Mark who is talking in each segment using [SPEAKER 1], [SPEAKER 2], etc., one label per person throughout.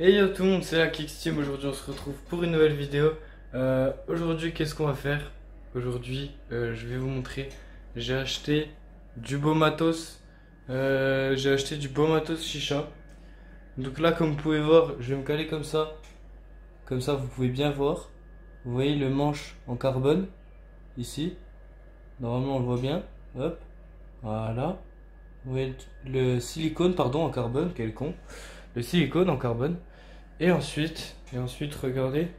[SPEAKER 1] Hey yo tout le monde, c'est la Kicksteam. Aujourd'hui on se retrouve pour une nouvelle vidéo. Aujourd'hui qu'est-ce qu'on va faire? Aujourd'hui je vais vous montrer. J'ai acheté du beau matos. J'ai acheté du beau matos chicha. Donc là comme vous pouvez voir, je vais me caler comme ça. Comme ça vous pouvez bien voir. Vous voyez le manche en carbone ici. Normalement on le voit bien. Hop, voilà. Vous voyez le silicone, pardon, en carbone, quel con. Le silicone en carbone. Et ensuite, regardez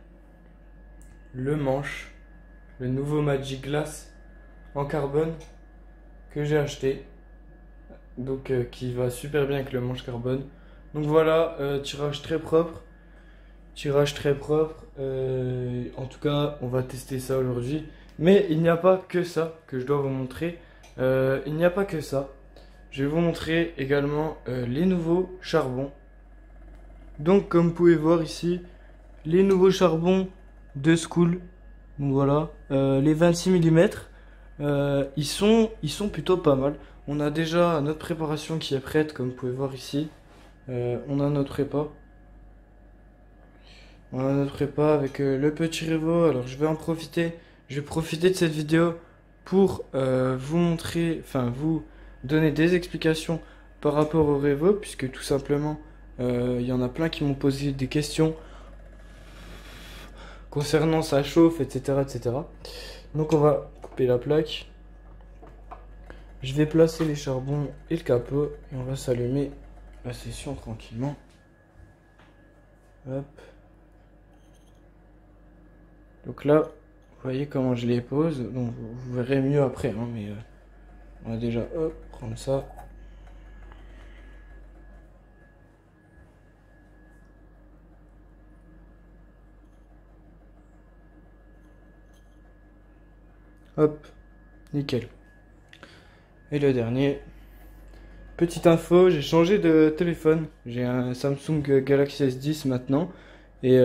[SPEAKER 1] le manche, le nouveau Magic Glass en carbone que j'ai acheté. Donc, qui va super bien avec le manche carbone. Donc voilà, tirage très propre. Tirage très propre. En tout cas, on va tester ça aujourd'hui. Mais il n'y a pas que ça que je dois vous montrer. Il n'y a pas que ça. Je vais vous montrer également les nouveaux charbons. Donc, comme vous pouvez voir ici, les nouveaux charbons de School. Donc voilà, les 26 mm, ils sont plutôt pas mal. On a déjà notre préparation qui est prête, comme vous pouvez voir ici. On a notre prépa. On a notre prépa avec le petit Revo. Alors je vais en profiter. Je vais profiter de cette vidéo pour vous montrer, enfin vous donner des explications par rapport au Revo, puisque tout simplement, il y en a plein qui m'ont posé des questions concernant sa chauffe, etc., etc. Donc on va couper la plaque. Je vais placer les charbons et le capot et on va s'allumer la session tranquillement. Hop. Donc là, vous voyez comment je les pose. Donc vous verrez mieux après, hein, mais on va déjà prendre ça. Hop, nickel. Et le dernier. Petite info, j'ai changé de téléphone. J'ai un Samsung Galaxy S10 maintenant. Et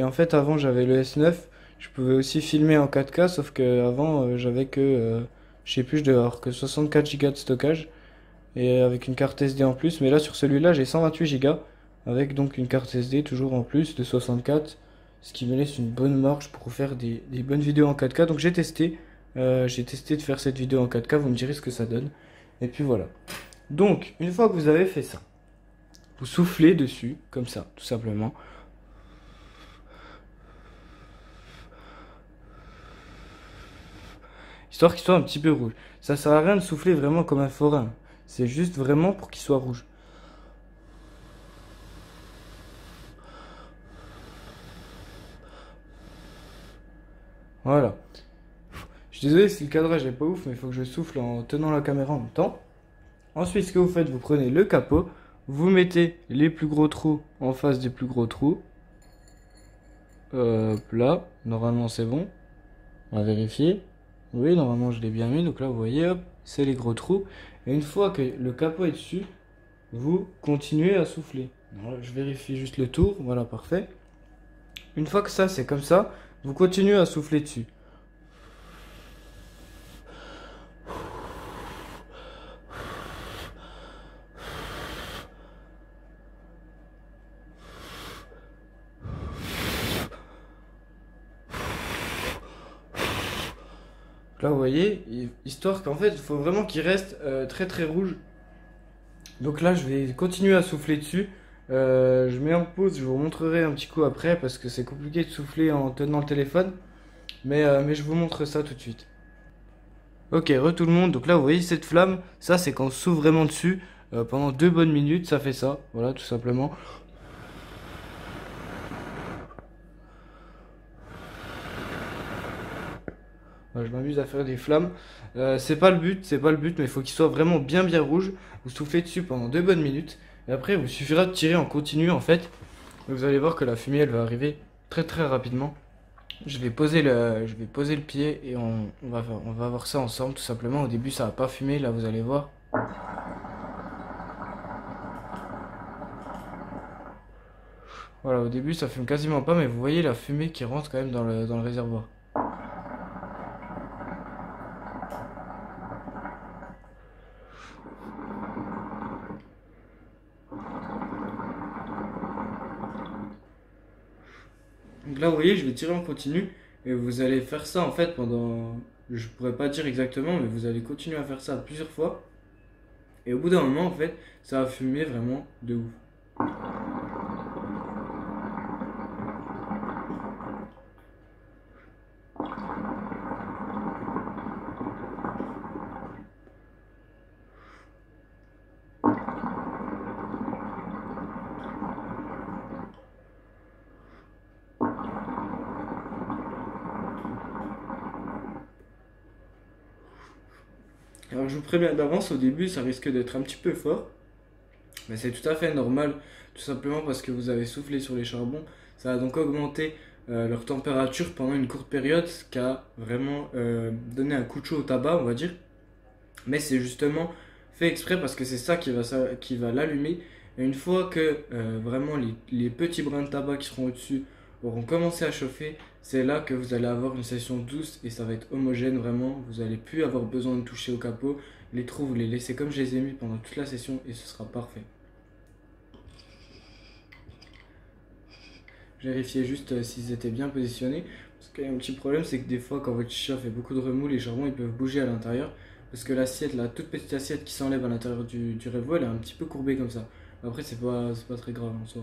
[SPEAKER 1] en fait, avant, j'avais le S9. Je pouvais aussi filmer en 4K, sauf que avant j'avais que, je sais plus, je devais avoir que 64 Go de stockage. Et avec une carte SD en plus. Mais là, sur celui-là, j'ai 128 Go. Avec donc une carte SD toujours en plus de 64. Ce qui me laisse une bonne marge pour faire des bonnes vidéos en 4K. Donc j'ai testé. J'ai testé de faire cette vidéo en 4K. Vous me direz ce que ça donne. Et puis voilà. Donc, une fois que vous avez fait ça, vous soufflez dessus, comme ça, tout simplement. Histoire qu'il soit un petit peu rouge. Ça sert à rien de souffler vraiment comme un forain. C'est juste vraiment pour qu'il soit rouge. Voilà. Je suis désolé si le cadrage est pas ouf, mais il faut que je souffle en tenant la caméra en même temps. Ensuite, ce que vous faites, vous prenez le capot, vous mettez les plus gros trous en face des plus gros trous. Hop là, normalement c'est bon. On va vérifier. Oui, normalement je l'ai bien mis. Donc là, vous voyez, hop, c'est les gros trous. Et une fois que le capot est dessus, vous continuez à souffler. Alors, je vérifie juste le tour. Voilà, parfait. Une fois que ça, c'est comme ça, vous continuez à souffler dessus. Là, vous voyez, histoire qu'en fait, il faut vraiment qu'il reste très très rouge. Donc là, je vais continuer à souffler dessus. Je mets en pause, je vous montrerai un petit coup après parce que c'est compliqué de souffler en tenant le téléphone. Mais je vous montre ça tout de suite. Ok, tout le monde. Donc là, vous voyez cette flamme, ça c'est quand on souffle vraiment dessus. Pendant 2 bonnes minutes, ça fait ça. Voilà, tout simplement. Je m'amuse à faire des flammes. C'est pas le but, mais il faut qu'il soit vraiment bien bien rouge. Vous soufflez dessus pendant 2 bonnes minutes. Et après, il vous suffira de tirer en continu en fait. Vous allez voir que la fumée elle va arriver très très rapidement. Je vais poser le pied et on va voir ça ensemble tout simplement. Au début ça va pas fumer, là vous allez voir. Voilà, au début ça fume quasiment pas, mais vous voyez la fumée qui rentre quand même dans le réservoir. Donc là, vous voyez, je vais tirer en continu et vous allez faire ça en fait pendant, je pourrais pas dire exactement, mais vous allez continuer à faire ça plusieurs fois. Et au bout d'un moment, en fait, ça va fumer vraiment de ouf. Alors je vous préviens d'avance, au début, ça risque d'être un petit peu fort, mais c'est tout à fait normal, tout simplement parce que vous avez soufflé sur les charbons. Ça a donc augmenté leur température pendant une courte période, ce qui a vraiment donné un coup de chaud au tabac, on va dire. Mais c'est justement fait exprès parce que c'est ça qui va l'allumer. Et une fois que vraiment les petits brins de tabac qui seront au-dessus auront commencé à chauffer, c'est là que vous allez avoir une session douce et ça va être homogène vraiment. Vous n'allez plus avoir besoin de toucher au capot. Les trous, vous les laissez comme je les ai mis pendant toute la session et ce sera parfait. Vérifiez juste s'ils étaient bien positionnés. Parce qu'il y a un petit problème, c'est que des fois, quand votre chicha fait beaucoup de remous, les charbons ils peuvent bouger à l'intérieur. Parce que l'assiette, la toute petite assiette qui s'enlève à l'intérieur du révo, elle est un petit peu courbée comme ça. Après, c'est pas très grave en soi.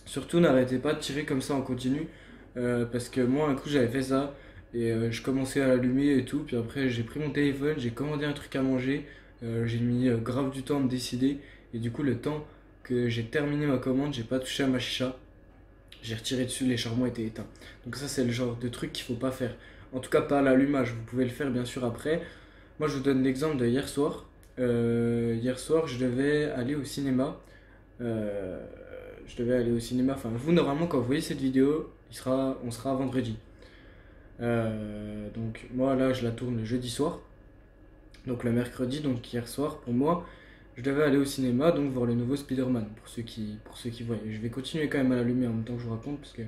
[SPEAKER 1] Surtout, n'arrêtez pas de tirer comme ça en continu. Parce que moi, un coup, j'avais fait ça. Et je commençais à l'allumer et tout. Puis après, j'ai pris mon téléphone, j'ai commandé un truc à manger. J'ai mis grave du temps à me décider. Et du coup, le temps que j'ai terminé ma commande, j'ai pas touché à ma chicha. J'ai retiré dessus, les charbons étaient éteints. Donc ça, c'est le genre de truc qu'il faut pas faire. En tout cas, pas à l'allumage. Vous pouvez le faire bien sûr après. Moi, je vous donne l'exemple de hier soir. Hier soir, je devais aller au cinéma. Euh, je devais aller au cinéma. Enfin, vous, normalement, quand vous voyez cette vidéo, on sera vendredi. Donc, moi, là, je la tourne le jeudi soir. Donc, le mercredi, donc hier soir, pour moi, je devais aller au cinéma, donc voir le nouveau Spider-Man, pour ceux qui voient. Et je vais continuer quand même à l'allumer en même temps que je vous raconte, parce que.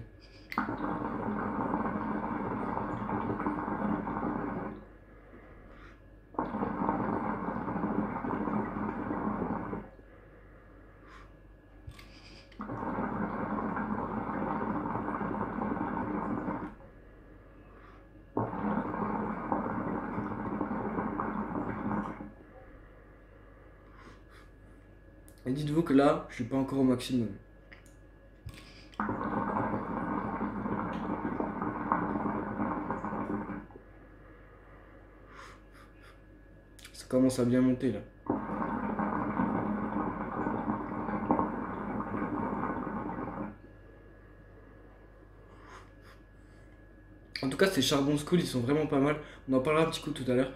[SPEAKER 1] Et dites-vous que là, je suis pas encore au maximum. Ça commence à bien monter là. En tout cas, ces charbons school, ils sont vraiment pas mal. On en parlera un petit coup tout à l'heure.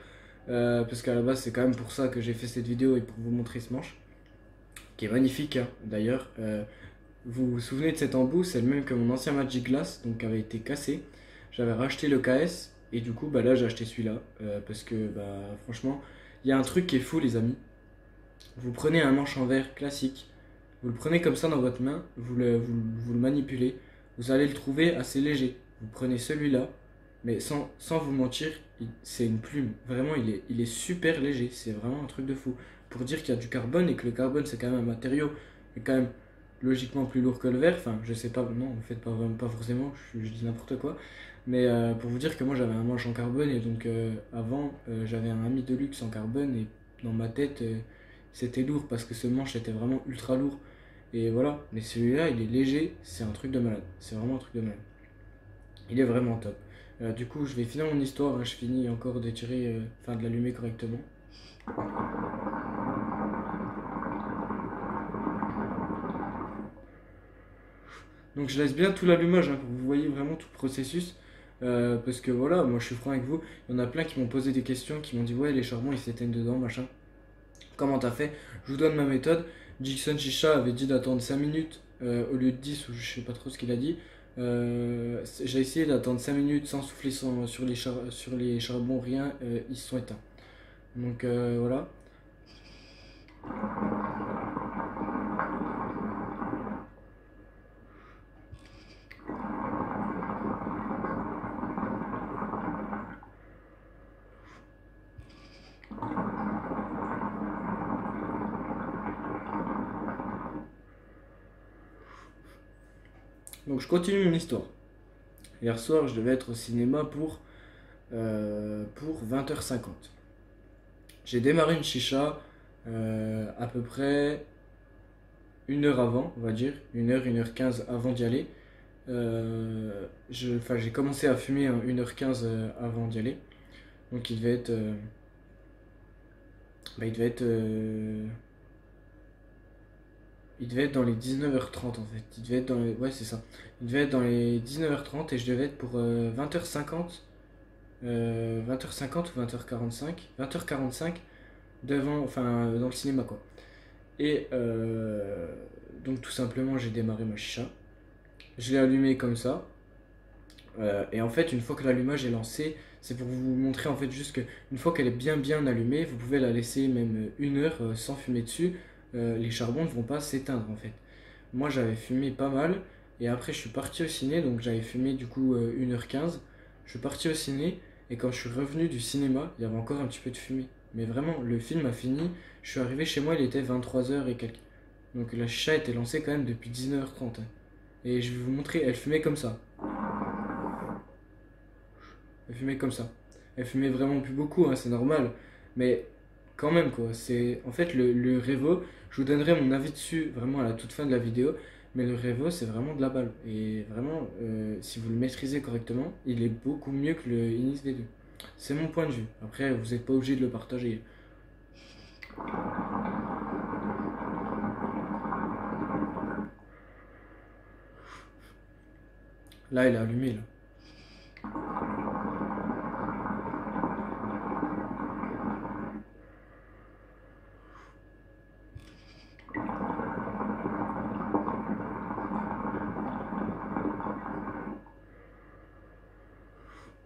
[SPEAKER 1] Parce qu'à la base, c'est quand même pour ça que j'ai fait cette vidéo et pour vous montrer ce manche. Qui est magnifique hein. D'ailleurs. Vous vous souvenez de cet embout? C'est le même que mon ancien Magic Glass, donc qui avait été cassé. J'avais racheté le KS et du coup, bah là, j'ai acheté celui-là. Parce que, bah, franchement, il y a un truc qui est fou, les amis. Vous prenez un manche en verre classique, vous le prenez comme ça dans votre main, vous le manipulez, vous allez le trouver assez léger. Vous prenez celui-là, mais sans vous mentir, c'est une plume. Vraiment, il est super léger. C'est vraiment un truc de fou. Pour dire qu'il y a du carbone et que le carbone, c'est quand même un matériau qui est quand même logiquement plus lourd que le verre. Enfin, je sais pas, non, en fait, pas forcément, je dis n'importe quoi. Mais pour vous dire que moi, j'avais un manche en carbone et donc avant, j'avais un ami de luxe en carbone et dans ma tête, c'était lourd parce que ce manche était vraiment ultra lourd. Et voilà, mais celui-là, il est léger, c'est un truc de malade. C'est vraiment un truc de malade. Il est vraiment top. Du coup, je vais finir mon histoire. Hein. Je finis encore de tirer, enfin de l'allumer correctement. Donc je laisse bien tout l'allumage hein, pour que vous voyez vraiment tout le processus. Parce que voilà, moi je suis franc avec vous. Il y en a plein qui m'ont posé des questions, qui m'ont dit ouais les charbons ils s'éteignent dedans, machin. Comment t'as fait? Je vous donne ma méthode. Jackson Chicha avait dit d'attendre 5 minutes au lieu de 10 ou je sais pas trop ce qu'il a dit. J'ai essayé d'attendre 5 minutes sans souffler sur les charbons, rien, ils se sont éteints. Donc voilà. Donc je continue mon histoire. Hier soir, je devais être au cinéma pour 20h50. J'ai démarré une chicha à peu près 1 heure avant, on va dire, 1 heure avant d'y aller. J'ai commencé à fumer 1h15 avant d'y aller. Donc il devait être. Il devait être. Il devait être dans les 19h30 en fait. Il devait être dans les. Ouais, c'est ça. Il devait être dans les 19h30 et je devais être pour 20h50. 20h50 ou 20h45. 20h45 devant. Enfin, dans le cinéma quoi. Et donc tout simplement, j'ai démarré ma chicha. Je l'ai allumé comme ça. Et en fait, une fois que l'allumage est lancé, c'est pour vous montrer en fait juste que une fois qu'elle est bien allumée, vous pouvez la laisser même 1 heure sans fumer dessus. Les charbons ne vont pas s'éteindre en fait. Moi j'avais fumé pas mal et après je suis parti au ciné, donc j'avais fumé du coup 1h15. Je suis parti au ciné et quand je suis revenu du cinéma, il y avait encore un petit peu de fumée. Mais vraiment, le film a fini, je suis arrivé chez moi, il était 23h et quelques. Donc la chicha était lancée quand même depuis 19h30. Et je vais vous montrer, elle fumait comme ça. Elle fumait comme ça. Elle fumait vraiment plus beaucoup, hein, c'est normal. Mais quand même, quoi. C'est en fait le Revo. Je vous donnerai mon avis dessus vraiment à la toute fin de la vidéo. Mais le Revo, c'est vraiment de la balle. Et vraiment, si vous le maîtrisez correctement, il est beaucoup mieux que le Inis V2. C'est mon point de vue. Après, vous n'êtes pas obligé de le partager. Là, il est allumé, là.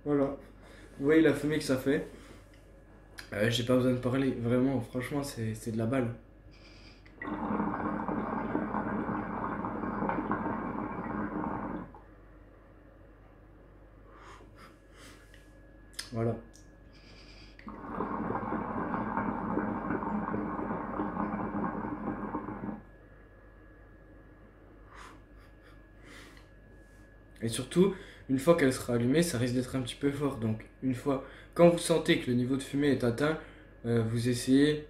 [SPEAKER 1] Voilà. Vous voyez la fumée que ça fait. J'ai pas besoin de parler. Vraiment, franchement, c'est de la balle. Voilà. Et surtout, une fois qu'elle sera allumée, ça risque d'être un petit peu fort. Donc, une fois, quand vous sentez que le niveau de fumée est atteint, vous essayez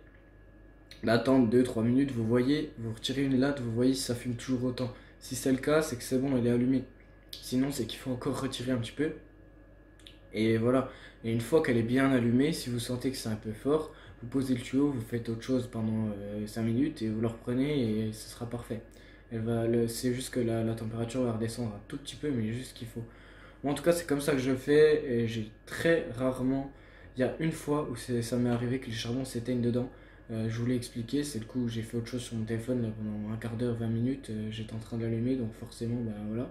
[SPEAKER 1] d'attendre 2-3 minutes. Vous voyez, vous retirez une latte, vous voyez si ça fume toujours autant. Si c'est le cas, c'est que c'est bon, elle est allumée. Sinon, c'est qu'il faut encore retirer un petit peu. Et voilà. Et une fois qu'elle est bien allumée, si vous sentez que c'est un peu fort, vous posez le tuyau, vous faites autre chose pendant 5 minutes et vous le reprenez et ce sera parfait. C'est juste que la température va redescendre un tout petit peu, mais juste ce qu'il faut. Moi, en tout cas, c'est comme ça que je fais et j'ai très rarement. Il y a une fois où ça m'est arrivé que les charbons s'éteignent dedans. Je vous l'ai expliqué, c'est le coup où j'ai fait autre chose sur mon téléphone là, pendant un quart d'heure, 20 minutes. J'étais en train de l'allumer, donc forcément, ben voilà.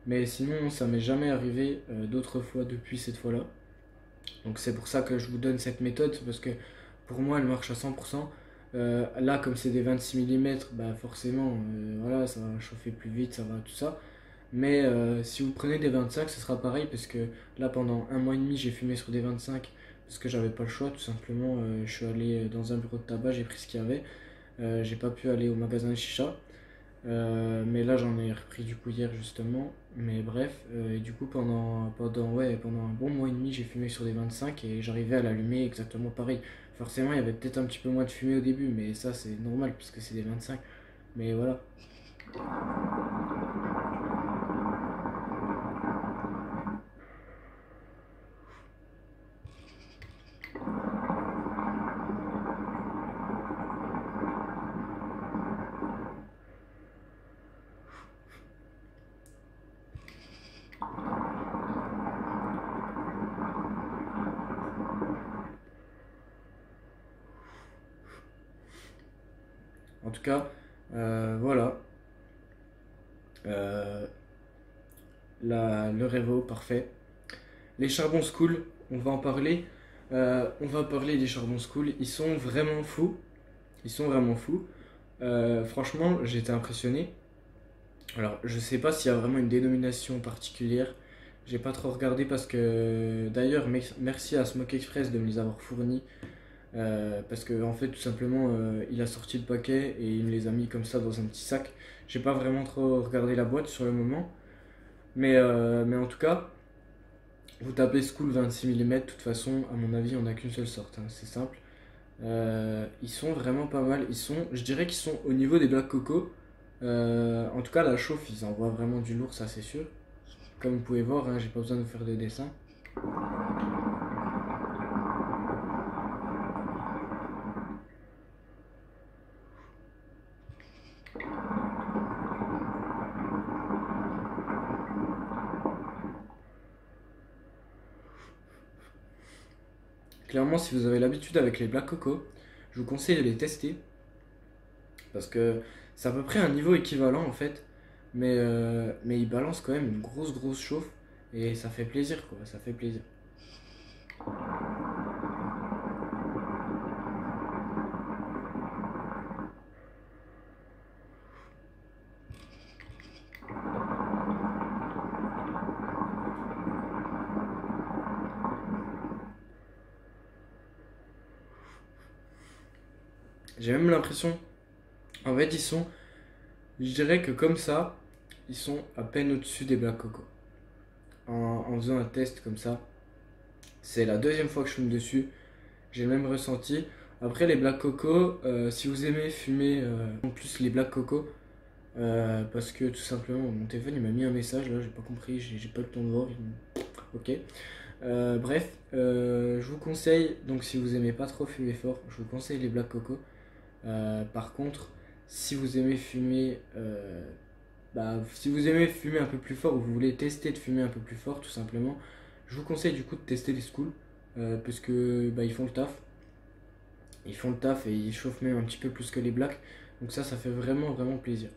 [SPEAKER 1] Mais sinon, ça m'est jamais arrivé d'autres fois depuis cette fois-là. Donc c'est pour ça que je vous donne cette méthode, parce que pour moi, elle marche à 100%. Là, comme c'est des 26 mm, bah forcément, voilà, ça va chauffer plus vite, ça va tout ça. Mais si vous prenez des 25, ce sera pareil, parce que là, pendant 1 mois et demi, j'ai fumé sur des 25, parce que j'avais pas le choix, tout simplement. Je suis allé dans un bureau de tabac, j'ai pris ce qu'il y avait. J'ai pas pu aller au magasin de chicha. Mais là j'en ai repris du coup hier justement. Mais bref, et du coup pendant un bon mois et demi j'ai fumé sur des 25 et j'arrivais à l'allumer exactement pareil. Forcément il y avait peut-être un petit peu moins de fumée au début, mais ça c'est normal puisque c'est des 25. Mais voilà. En tout cas, voilà. Euh, le Revo, parfait. Les charbons school, on va en parler. On va parler des charbons school. Ils sont vraiment fous. Ils sont vraiment fous. Franchement, j'ai été impressionné. Alors, je sais pas s'il y a vraiment une dénomination particulière. J'ai pas trop regardé parce que d'ailleurs, merci à Smoke Express de me les avoir fournis. Parce que en fait tout simplement il a sorti le paquet et il me les a mis comme ça dans un petit sac. J'ai pas vraiment trop regardé la boîte sur le moment, mais en tout cas vous tapez School 26 mm, de toute façon à mon avis on n'a qu'une seule sorte, hein, c'est simple. Ils sont vraiment pas mal, je dirais qu'ils sont au niveau des Black Coco. En tout cas la chauffe ils envoient vraiment du lourd, ça c'est sûr. Comme vous pouvez voir, hein, j'ai pas besoin de vous faire de dessin. Clairement, si vous avez l'habitude avec les Black Coco, je vous conseille de les tester parce que c'est à peu près un niveau équivalent en fait, mais ils balancent quand même une grosse chauffe et ça fait plaisir quoi, ça fait plaisir. J'ai même l'impression, en fait, je dirais que comme ça, ils sont à peine au-dessus des Black Coco. En faisant un test comme ça, c'est la deuxième fois que je fume dessus, j'ai le même ressenti. Après, les Black Coco, si vous aimez fumer en plus les Black Coco, parce que tout simplement, mon téléphone il m'a mis un message là, j'ai pas compris, j'ai pas le temps de voir. Ok. Bref, je vous conseille, donc si vous aimez pas trop fumer fort, je vous conseille les Black Coco. Par contre, si vous aimez fumer, si vous aimez fumer un peu plus fort ou vous voulez tester de fumer un peu plus fort, tout simplement, je vous conseille du coup de tester les Skool, parce que ils font le taf. Ils font le taf et ils chauffent même un petit peu plus que les Blacks. Donc ça fait vraiment plaisir.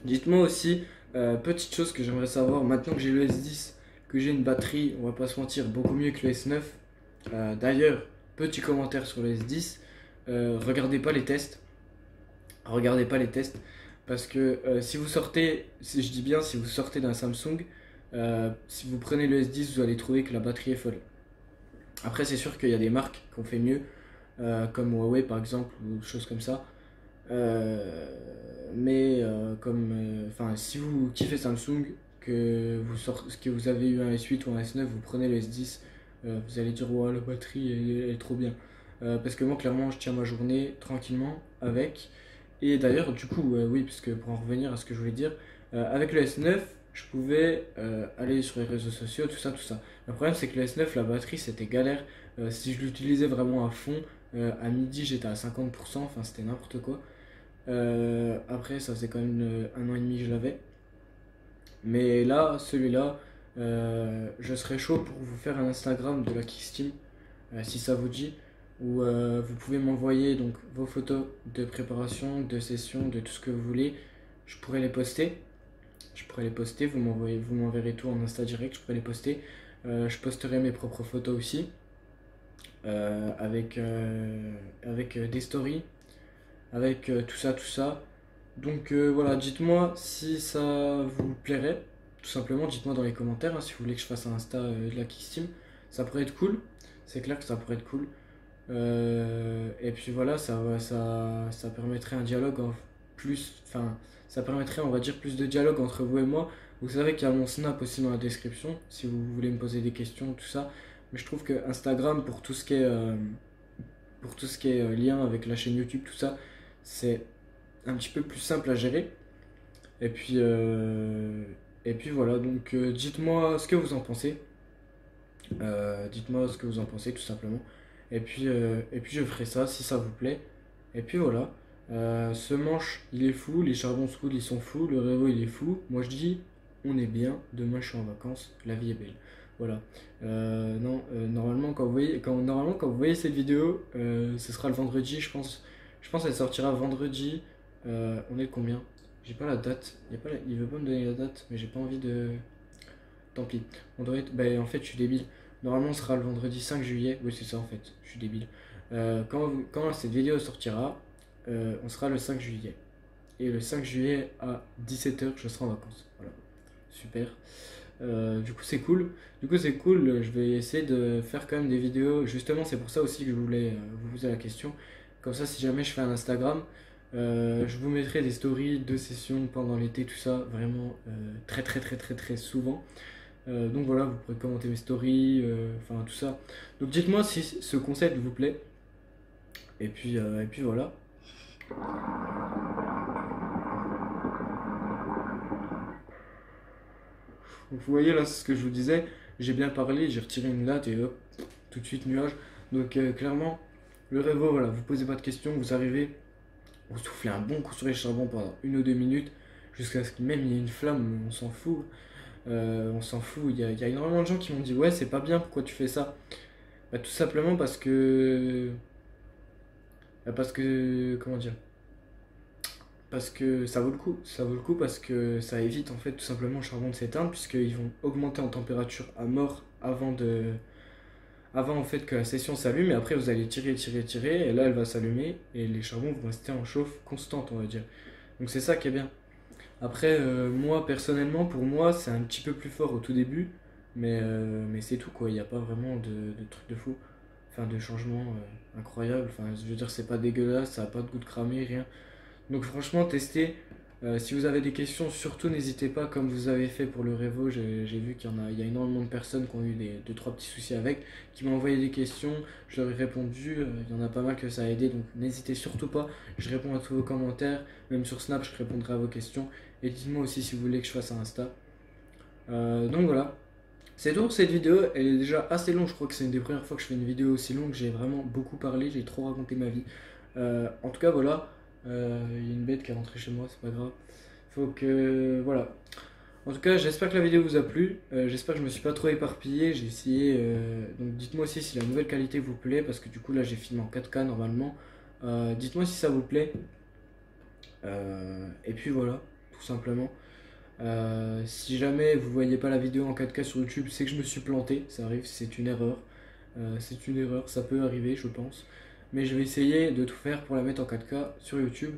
[SPEAKER 1] Dites-moi aussi, petite chose que j'aimerais savoir, maintenant que j'ai le S10, que j'ai une batterie, on va pas se mentir, beaucoup mieux que le S9. D'ailleurs, petit commentaire sur le S10, regardez pas les tests. Regardez pas les tests. Parce que si vous sortez, si je dis bien si vous sortez d'un Samsung, si vous prenez le S10, vous allez trouver que la batterie est folle. Après, c'est sûr qu'il y a des marques qui ont fait mieux, comme Huawei par exemple, ou des choses comme ça. Si vous kiffez Samsung, que vous avez eu un S8 ou un S9, vous prenez le S10, vous allez dire ouais, la batterie elle est trop bien. Parce que moi clairement je tiens ma journée tranquillement avec. Et d'ailleurs du coup oui, parce que pour en revenir à ce que je voulais dire, avec le S9 je pouvais aller sur les réseaux sociaux, tout ça, tout ça. Le problème c'est que le S9 la batterie c'était galère. Si je l'utilisais vraiment à fond, à midi j'étais à 50%, enfin c'était n'importe quoi. Après, ça faisait quand même un an et demi que je l'avais. Mais là, celui-là, je serais chaud pour vous faire un Instagram de la Kicksteam, si ça vous dit, où vous pouvez m'envoyer donc vos photos de préparation, de session, de tout ce que vous voulez. Je pourrais les poster. Vous m'enverrez tout en Insta direct, je pourrais les poster. Je posterai mes propres photos aussi, avec des stories avec tout ça. Donc voilà, dites-moi si ça vous plairait. Tout simplement, dites-moi dans les commentaires hein, si vous voulez que je fasse un Insta de la Kicksteam. Ça pourrait être cool. C'est clair que ça pourrait être cool. Et puis voilà, ça permettrait un dialogue en plus. Enfin, ça permettrait, on va dire, plus de dialogue entre vous et moi. Vous savez qu'il y a mon Snap aussi dans la description si vous voulez me poser des questions, tout ça. Mais je trouve que Instagram, pour tout ce qui est lien avec la chaîne YouTube, tout ça, c'est un petit peu plus simple à gérer. Et puis voilà, donc dites-moi ce que vous en pensez. Dites-moi ce que vous en pensez tout simplement. Et puis je ferai ça si ça vous plaît. Et puis voilà. Ce manche il est fou, les charbons school ils sont fous, le révo il est fou. Moi je dis on est bien, demain je suis en vacances, la vie est belle. Voilà. Non, normalement quand vous voyez cette vidéo, ce sera le vendredi, je pense. Je pense qu'elle sortira vendredi. On est le combien? J'ai pas la date. Il veut pas me donner la date, mais j'ai pas envie de. Tant pis. On doit être. Bah en fait je suis débile. Normalement ce sera le vendredi 5 juillet. Oui c'est ça en fait, je suis débile. Quand cette vidéo sortira, on sera le 5 juillet. Et le 5 juillet à 17h, je serai en vacances. Voilà. Super. Du coup, c'est cool. Je vais essayer de faire quand même des vidéos. Justement, c'est pour ça aussi que je voulais vous poser la question. Comme ça, si jamais je fais un Instagram, je vous mettrai des stories de sessions pendant l'été, tout ça, vraiment très souvent. Donc voilà, vous pourrez commenter mes stories, enfin tout ça. Donc dites-moi si ce concept vous plaît. Et puis voilà. Donc vous voyez là, c'est ce que je vous disais, j'ai bien parlé, j'ai retiré une latte et hop, tout de suite nuage. Donc clairement, le révo, voilà, vous posez pas de questions, vous arrivez, vous soufflez un bon coup sur les charbons pendant 1 ou 2 minutes, jusqu'à ce qu'il même il y ait une flamme, on s'en fout. On s'en fout, il y a énormément de gens qui m'ont dit ouais c'est pas bien, pourquoi tu fais ça? Bah, tout simplement parce que, comment dire? Parce que ça vaut le coup parce que ça évite en fait tout simplement le charbon de s'éteindre puisqu'ils vont augmenter en température à mort avant en fait que la session s'allume et après vous allez tirer et là elle va s'allumer et les charbons vont rester en chauffe constante on va dire. Donc c'est ça qui est bien. Après moi personnellement pour moi c'est un petit peu plus fort au tout début mais c'est tout quoi, il n'y a pas vraiment de truc de fou. Enfin de changement incroyable, enfin je veux dire c'est pas dégueulasse, ça a pas de goût de cramé, rien. Donc franchement, testez. Si vous avez des questions, surtout n'hésitez pas, comme vous avez fait pour le Revo. J'ai vu il y a énormément de personnes qui ont eu deux, trois petits soucis avec, qui m'ont envoyé des questions. Je leur ai répondu. Il y en a pas mal que ça a aidé. Donc n'hésitez surtout pas. Je réponds à tous vos commentaires. Même sur Snap, je répondrai à vos questions. Et dites-moi aussi si vous voulez que je fasse un Insta. Donc voilà. C'est tout pour cette vidéo. Elle est déjà assez longue. Je crois que c'est une des premières fois que je fais une vidéo aussi longue. J'ai vraiment beaucoup parlé. J'ai trop raconté ma vie. En tout cas, voilà. Il y a une bête qui est rentrée chez moi, c'est pas grave. Faut que. Voilà. En tout cas, j'espère que la vidéo vous a plu. J'espère que je me suis pas trop éparpillé. J'ai essayé. Donc, dites-moi aussi si la nouvelle qualité vous plaît. Parce que du coup, là, j'ai filmé en 4K normalement. Dites-moi si ça vous plaît. Et puis voilà, tout simplement. Si jamais vous voyez pas la vidéo en 4K sur YouTube, c'est que je me suis planté. Ça arrive, c'est une erreur. Ça peut arriver, je pense. Mais je vais essayer de tout faire pour la mettre en 4K sur YouTube.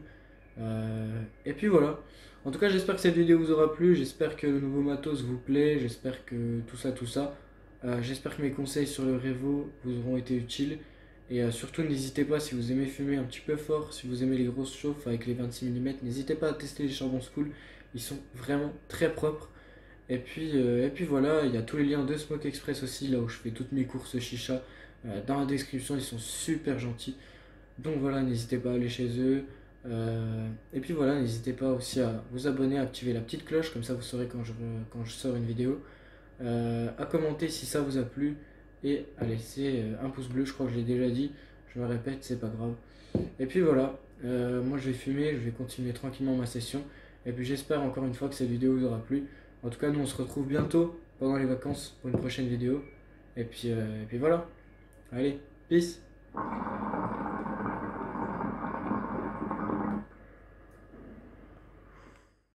[SPEAKER 1] Et puis voilà. En tout cas, j'espère que cette vidéo vous aura plu. J'espère que le nouveau matos vous plaît. J'espère que tout ça. J'espère que mes conseils sur le Revo vous auront été utiles. Et surtout, n'hésitez pas si vous aimez fumer un petit peu fort, si vous aimez les grosses chauffes avec les 26 mm, n'hésitez pas à tester les charbons school. Ils sont vraiment très propres. Et puis voilà, il y a tous les liens de Smoke Express aussi, là où je fais toutes mes courses chicha. Dans la description, ils sont super gentils. Donc voilà, n'hésitez pas à aller chez eux. Et puis voilà, n'hésitez pas aussi à vous abonner, à activer la petite cloche, comme ça vous saurez quand je sors une vidéo. À commenter si ça vous a plu. Et à laisser un pouce bleu, je crois que je l'ai déjà dit. Je me répète, c'est pas grave. Et puis voilà, moi je vais fumer, je vais continuer tranquillement ma session. Et puis j'espère encore une fois que cette vidéo vous aura plu. En tout cas, nous on se retrouve bientôt pendant les vacances pour une prochaine vidéo. Et puis voilà. Allez, peace.